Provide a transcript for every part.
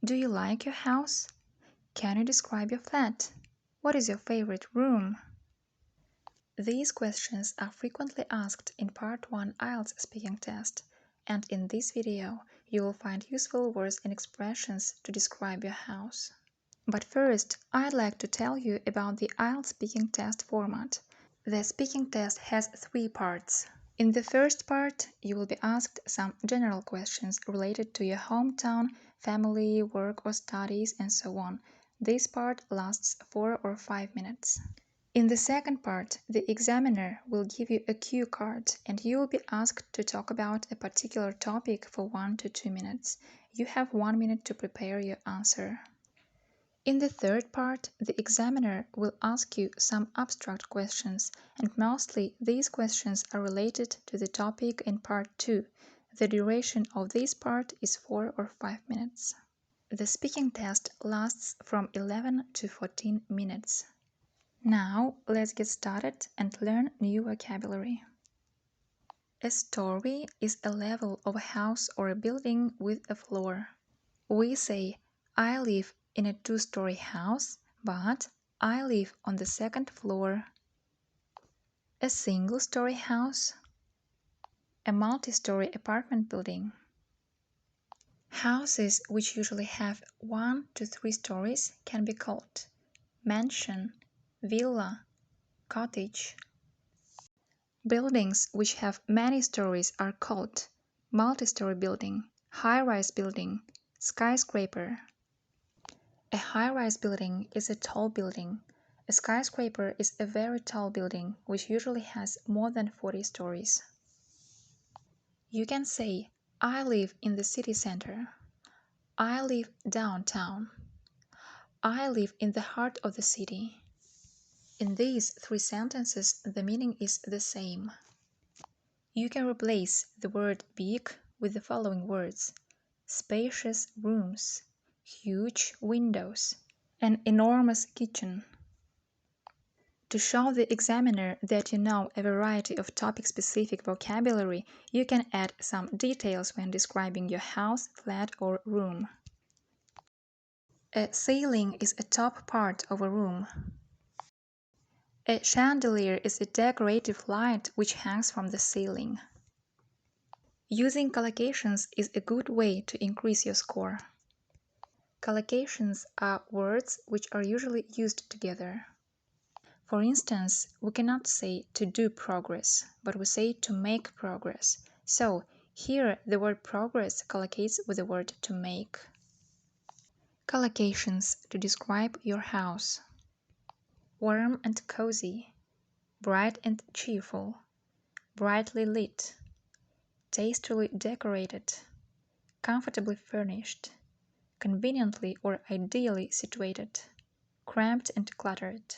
Do you like your house? Can you describe your flat? What is your favorite room? These questions are frequently asked in Part 1 IELTS speaking test, and in this video you will find useful words and expressions to describe your house. But first, I'd like to tell you about the IELTS speaking test format. The speaking test has 3 parts. In the first part, you will be asked some general questions related to your hometown, family, work or studies, and so on. This part lasts 4 or 5 minutes. In the second part, the examiner will give you a cue card and you will be asked to talk about a particular topic for 1 to 2 minutes. You have 1 minute to prepare your answer. In the third part, the examiner will ask you some abstract questions, and mostly these questions are related to the topic in part 2. The duration of this part is 4 or 5 minutes. The speaking test lasts from 11 to 14 minutes. Now, let's get started and learn new vocabulary. A story is a level of a house or a building with a floor. We say, I live in a 2-story house, but I live on the 2nd floor. A single-story house. A multi-story apartment building. Houses which usually have 1 to 3 stories can be called mansion, villa, cottage. Buildings which have many stories are called multi-story building, high-rise building, skyscraper. A high-rise building is a tall building. A skyscraper is a very tall building which usually has more than 40 stories. You can say, I live in the city center. I live downtown. I live in the heart of the city. In these 3 sentences, the meaning is the same. You can replace the word big with the following words: spacious rooms, huge windows, an enormous kitchen. To show the examiner that you know a variety of topic-specific vocabulary, you can add some details when describing your house, flat, or room. A ceiling is a top part of a room. A chandelier is a decorative light which hangs from the ceiling. Using collocations is a good way to increase your score. Collocations are words which are usually used together. For instance, we cannot say to do progress, but we say to make progress. So, here the word progress collocates with the word to make. Collocations to describe your house: warm and cozy, bright and cheerful, brightly lit, tastily decorated, comfortably furnished, conveniently or ideally situated, cramped and cluttered.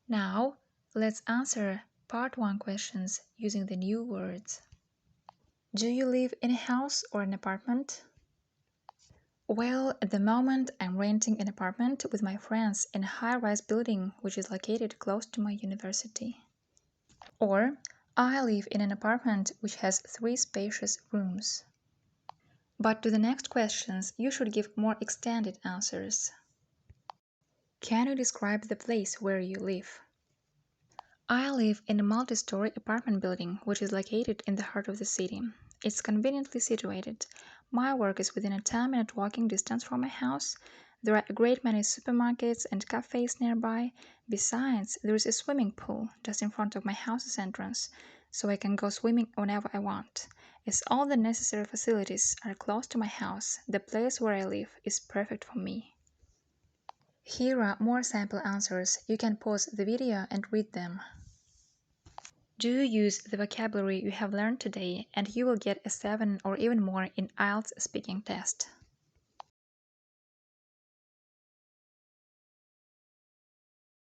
Now, let's answer Part 1 questions using the new words. Do you live in a house or an apartment? Well, at the moment I'm renting an apartment with my friends in a high-rise building which is located close to my university. Or, I live in an apartment which has 3 spacious rooms. But to the next questions, you should give more extended answers. Can you describe the place where you live? I live in a multi-story apartment building which is located in the heart of the city. It's conveniently situated. My work is within a 10-minute walking distance from my house. There are a great many supermarkets and cafes nearby. Besides, there is a swimming pool just in front of my house's entrance, so I can go swimming whenever I want. As all the necessary facilities are close to my house, the place where I live is perfect for me. Here are more sample answers. You can pause the video and read them. Do you use the vocabulary you have learned today, and you will get a 7 or even more in IELTS speaking test.